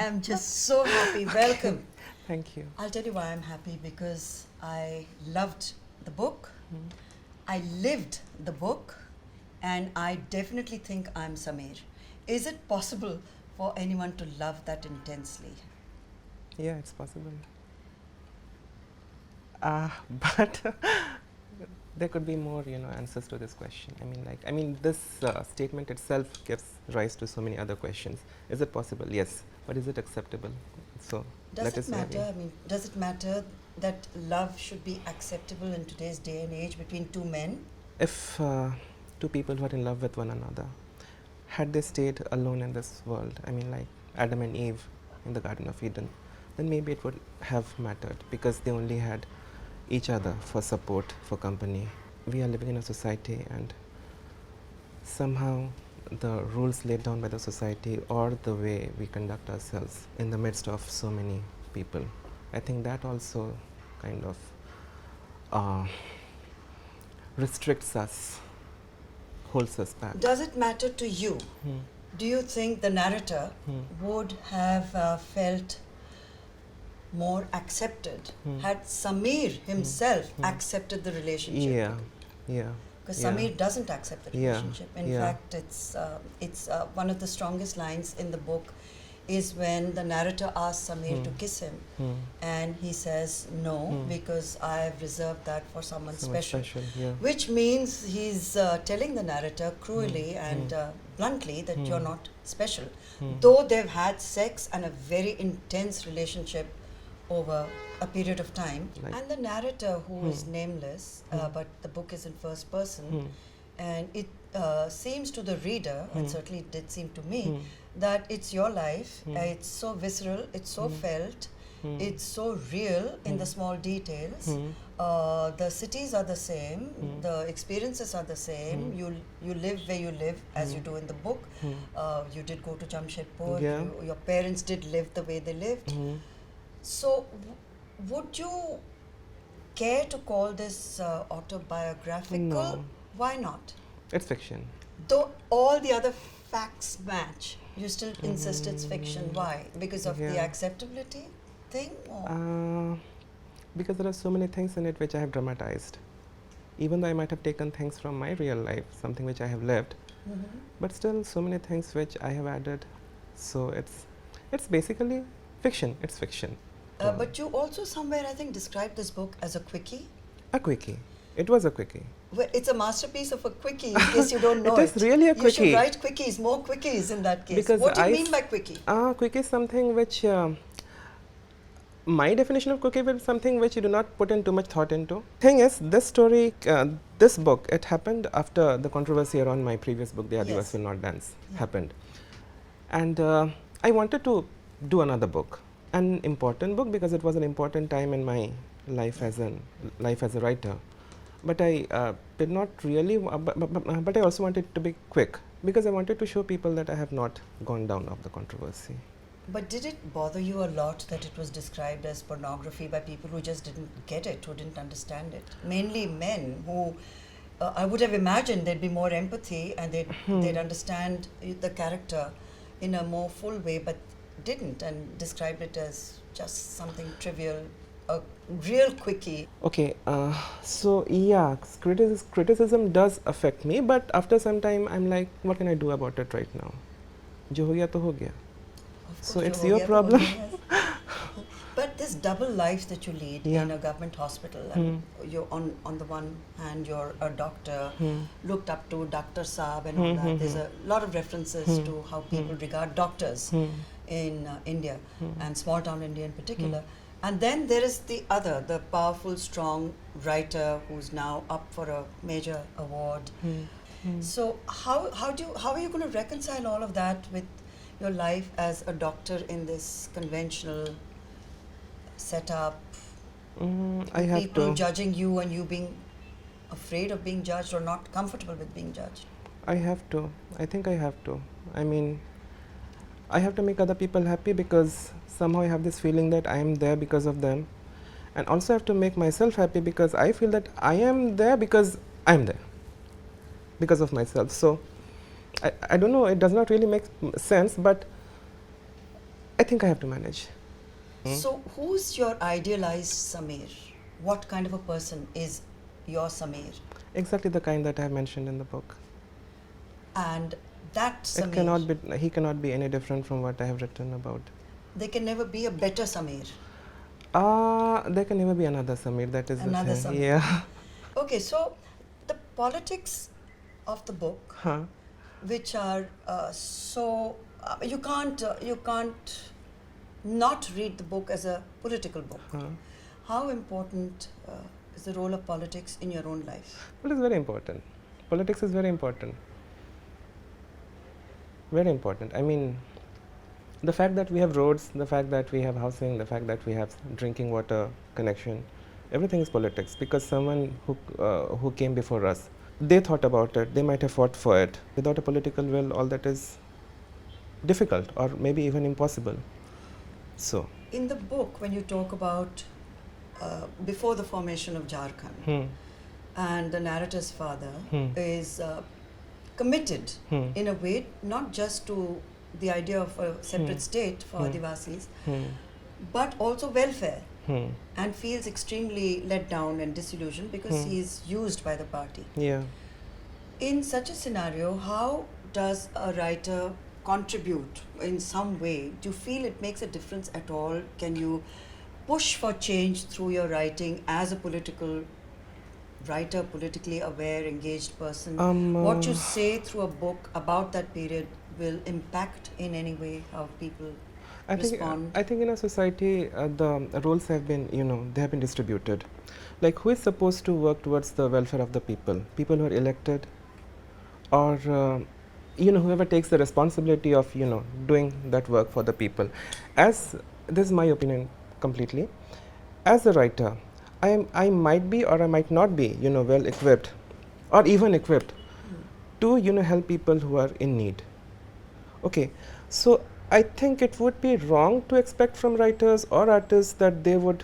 am just so happy. Welcome. Thank you. I'll tell you why I'm happy, because I loved the book, Mm. I lived the book, and I definitely think I'm Sameer. Is it possible for anyone to love that intensely? Yeah, it's possible. But there could be more, answers to this question. This statement itself gives rise to so many other questions. Is it possible? Yes. But is it acceptable? So Does let it us matter? I mean, does it matter that love should be acceptable in today's day and age between two men? If two people who are in love with one another, had they stayed alone in this world, like Adam and Eve in the Garden of Eden, then maybe it would have mattered, because they only had each other for support, for company. We are living in a society, and somehow the rules laid down by the society, or the way we conduct ourselves in the midst of so many people, I think that also kind of restricts us, holds us back. Does it matter to you? Hmm. Do you think the narrator would have felt more accepted had Sameer himself accepted the relationship? Yeah, yeah. Because yeah. Sameer doesn't accept the Yeah, relationship. In yeah. fact, it's one of the strongest lines in the book is when the narrator asks Sameer to kiss him, and he says no, because I have reserved that for someone Someone special. yeah. Which means he's telling the narrator cruelly and bluntly that you're not special. Though they've had sex and a very intense relationship over a period of time. Like- And the narrator, who is nameless, but the book is in first person, and it seems to the reader, and certainly it did seem to me, that it's your life, it's so visceral, it's so felt, it's so real in the small details. The cities are the same, the experiences are the same. You live where you live, as you do in the book. You did go to Jamshedpur. Yeah. Your parents did live the way they lived. So, would you care to call this autobiographical? No. Why not? It's fiction. Though all the other facts match, you still insist it's fiction. Why? Because of the Yeah. acceptability thing? Or? Because there are so many things in it which I have dramatized. Even though I might have taken things from my real life, something which I have lived, but still so many things which I have added. So it's basically fiction. It's fiction. But you also somewhere, I think, described this book as a quickie. A quickie. It was a quickie. Well, it's a masterpiece of a quickie, in case you don't know It is really a You should quickie. write quickies, more quickies in that case. Because What do you I mean by quickie? Quickie is something which, my definition of quickie is something which you do not put in too much thought into. Thing is, this story, this book, it happened after the controversy around my previous book, The Adivasi Yes. Will Not Dance, Yeah. happened. And I wanted to do another book, an important book, because it was an important time in my life as a writer. But I did not really, but I also wanted it to be quick, because I wanted to show people that I have not gone down of the controversy. But did it bother you a lot that it was described as pornography by people who just didn't get it, who didn't understand it? Mainly men who, I would have imagined there'd be more empathy and they'd understand the character in a more full way, but didn't, and described it as just something trivial, a real quickie. Okay, so yeah, criticism does affect me, but after some time I'm like, what can I do about it right now? Jo ho gaya to ho gaya. Of So course, it's jo ho your gaya to ho problem. gaya, yes. But this double life that you lead Yeah. in a government hospital, and you're on the one hand you're a doctor, looked up to Dr. Saab and all that. There's a lot of references to how people regard doctors in India and small town India in particular. And then there is the other, the powerful, strong writer who's now up for a major award. So how are you going to reconcile all of that with your life as a doctor in this conventional setup? I have People to. judging you and you being afraid of being judged or not comfortable with being judged. I have to. I think I have to. I mean, I have to make other people happy, because somehow I have this feeling that I am there because of them. And also I have to make myself happy, because I feel that I am there because I am there, because of myself. So I don't know, it does not really make sense, but I think I have to manage. So, who's your idealized Sameer? What kind of a person is your Sameer? Exactly the kind that I have mentioned in the book. And that It Sameer, cannot be. He cannot be any different from what I have written about. there can never be a better Sameer. There can never be another Sameer. That is Another the thing. Sameer. Yeah. Okay, so the politics of the book, Huh. which are you can't not read the book as a political book. Huh. How important is the role of politics in your own life? Well, it's very important. Politics is very important. Very important. I mean, the fact that we have roads, the fact that we have housing, the fact that we have drinking water connection, everything is politics, because someone who came before us, they thought about it, they might have fought for it. Without a political will, all that is difficult or maybe even impossible. So, In the book, when you talk about before the formation of Jharkhand, and the narrator's father is committed in a way not just to the idea of a separate state for Adivasis, but also welfare, and feels extremely let down and disillusioned because he is used by the party. yeah. In such a scenario, how does a writer contribute in some way? Do you feel it makes a difference at all? Can you push for change through your writing as a political writer, politically aware, engaged person? What you say through a book about that period will impact in any way how people respond? I think in a society, the roles have been, they have been distributed. Like, who is supposed to work towards the welfare of the people? People who are elected, or whoever takes the responsibility of doing that work for the people. As this is my opinion completely, as a writer, I might be or I might not be well equipped or even equipped to help people who are in need. Okay, so I think it would be wrong to expect from writers or artists that they would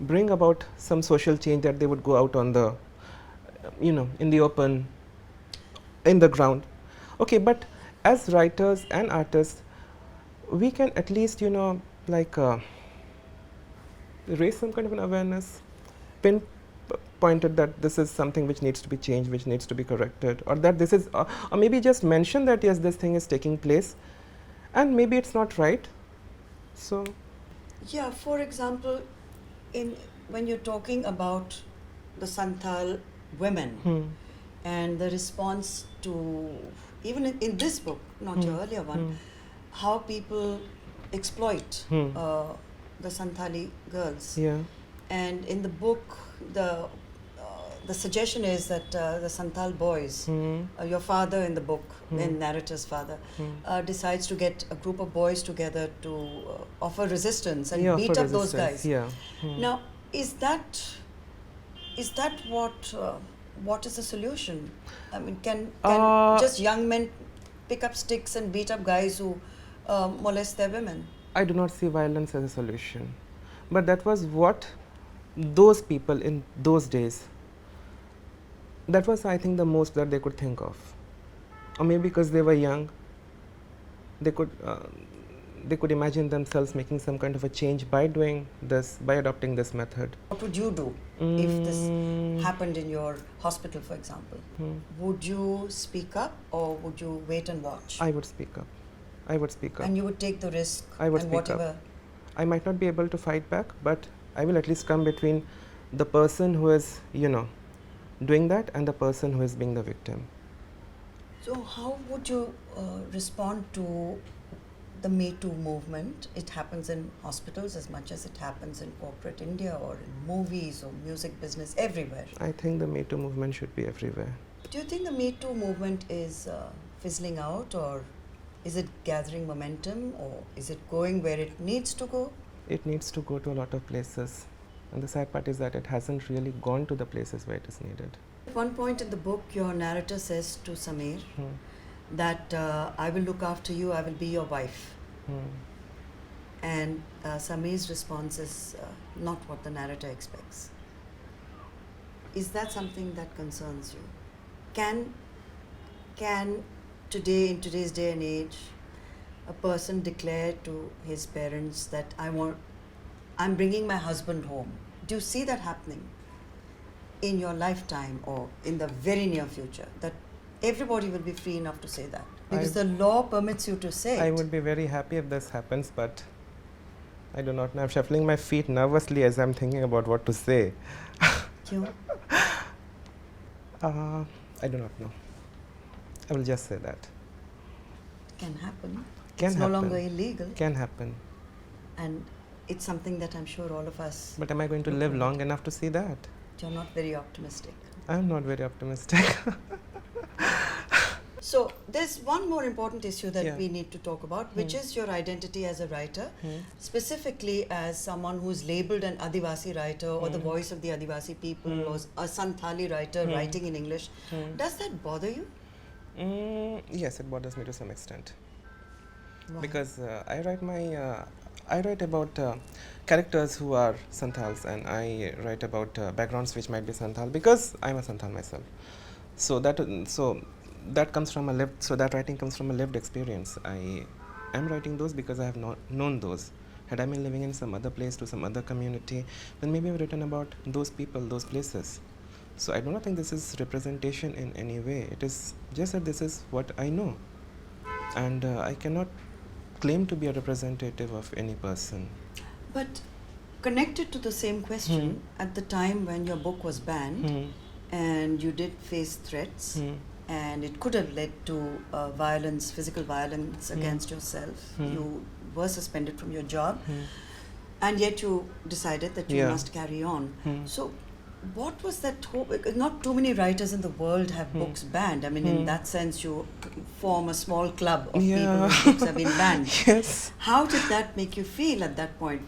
bring about some social change, that they would go out on the in the open, in the ground. Okay, but as writers and artists, we can at least raise some kind of an awareness, pinpointed that this is something which needs to be changed, which needs to be corrected, or that this is or maybe just mention that yes, this thing is taking place and maybe it's not right. So Yeah, for example, when you're talking about the Santhal women and the response to, even in this book, not your earlier one, how people exploit the Santhali girls. yeah. And in the book, the suggestion is that the Santhal boys, your father in the book, in narrator's father, decides to get a group of boys together to offer resistance and Yeah, beat for up those resistance, guys. yeah. Now, is that what is the solution? I mean, can just young men pick up sticks and beat up guys who molest their women? I do not see violence as a solution, but that was what those people in those days, that was, I think, the most that they could think of. Or maybe because they were young, they could imagine themselves making some kind of a change by doing this, by adopting this method. What would you do if this happened in your hospital, for example? Would you speak up or would you wait and watch? I would speak up. I would speak up. And you would take the risk I would and speak whatever. up. I might not be able to fight back, but I will at least come between the person who is, doing that and the person who is being the victim. So how would you respond to the Me Too movement? It happens in hospitals as much as it happens in corporate India or in movies or music business, everywhere. I think the Me Too movement should be everywhere. Do you think the Me Too movement is fizzling out, or is it gathering momentum, or is it going where it needs to go? It needs to go to a lot of places. And the sad part is that it hasn't really gone to the places where it is needed. At one point in the book, your narrator says to Sameer that I will look after you, I will be your wife. And Sameer's response is not what the narrator expects. Is that something that concerns you? Can today, in today's day and age, a person declare to his parents that I'm bringing my husband home. Do you see that happening in your lifetime or in the very near future? That everybody will be free enough to say that because the law permits you to say it. I would be very happy if this happens, but I do not know. I'm shuffling my feet nervously as I'm thinking about what to say. Kyun? I do not know. I will just say that. Can happen. Can It's happen. no longer illegal, Can happen. and it's something that I'm sure all of us. But am I going to live long enough to see that? You're not very optimistic. I'm not very optimistic. So there's one more important issue that Yeah. we need to talk about, which is your identity as a writer, Hmm. specifically as someone who's labeled an Adivasi writer or the voice of the Adivasi people or a Santhali writer writing in English. Does that bother you? Yes, it bothers me to some extent. Why? Because I write about characters who are Santals, and I write about backgrounds which might be Santal because I'm a Santal myself. So that comes from that writing comes from a lived experience. I am writing those because I have known those. Had I been living in some other place, to some other community, then maybe I've written about those people, those places. So I do not think this is representation in any way. It is just that this is what I know, and I cannot claim to be a representative of any person. But connected to the same question, at the time when your book was banned and you did face threats, and it could have led to violence, physical violence against yourself. You were suspended from your job, and yet you decided that you Yeah. must carry on. So, what was that hope? Not too many writers in the world have books banned. I mean, in that sense, you form a small club of people Yeah. whose books have been banned. Yes. How did that make you feel at that point?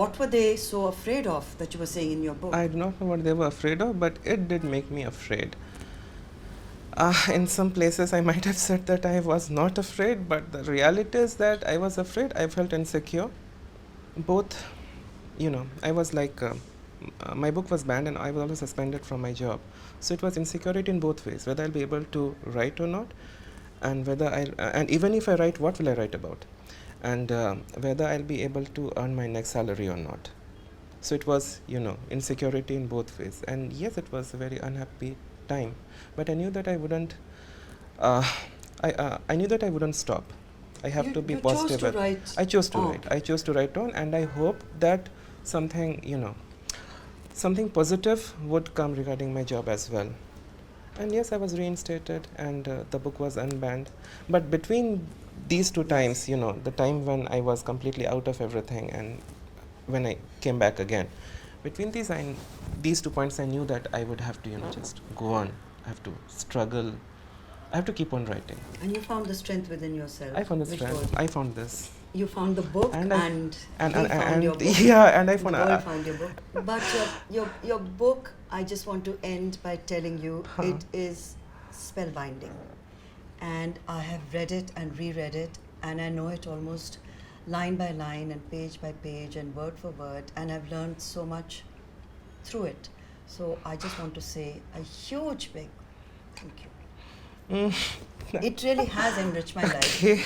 What were they so afraid of that you were saying in your book? I do not know what they were afraid of, but it did make me afraid. In some places, I might have said that I was not afraid, but the reality is that I was afraid. I felt insecure. Both, I was like, my book was banned and I was also suspended from my job. So it was insecurity in both ways, whether I'll be able to write or not, and and even if I write, what will I write about? And whether I'll be able to earn my next salary or not. So it was, insecurity in both ways. And yes, it was a very unhappy time, but I knew that I wouldn't. I knew that I wouldn't stop. I have to be you positive. chose to write I chose to on. write. I chose to write on, and I hope that something positive would come regarding my job as well. And yes, I was reinstated, and the book was unbanned. But between these two times, the time when I was completely out of everything and when I came back again, between these 2 points, I knew that I would have to, just go on. I have to struggle. I have to keep on writing. And you found the strength within yourself. I found the which strength. was- I found this. You found the book, And and, I- we found your book. yeah, and I The found world found your book. But your book, I just want to end by telling you, it is spellbinding. And I have read it and reread it, and I know it almost line by line and page by page and word for word, and I've learned so much through it. So I just want to say a huge big thank you. It really has enriched my life. Okay.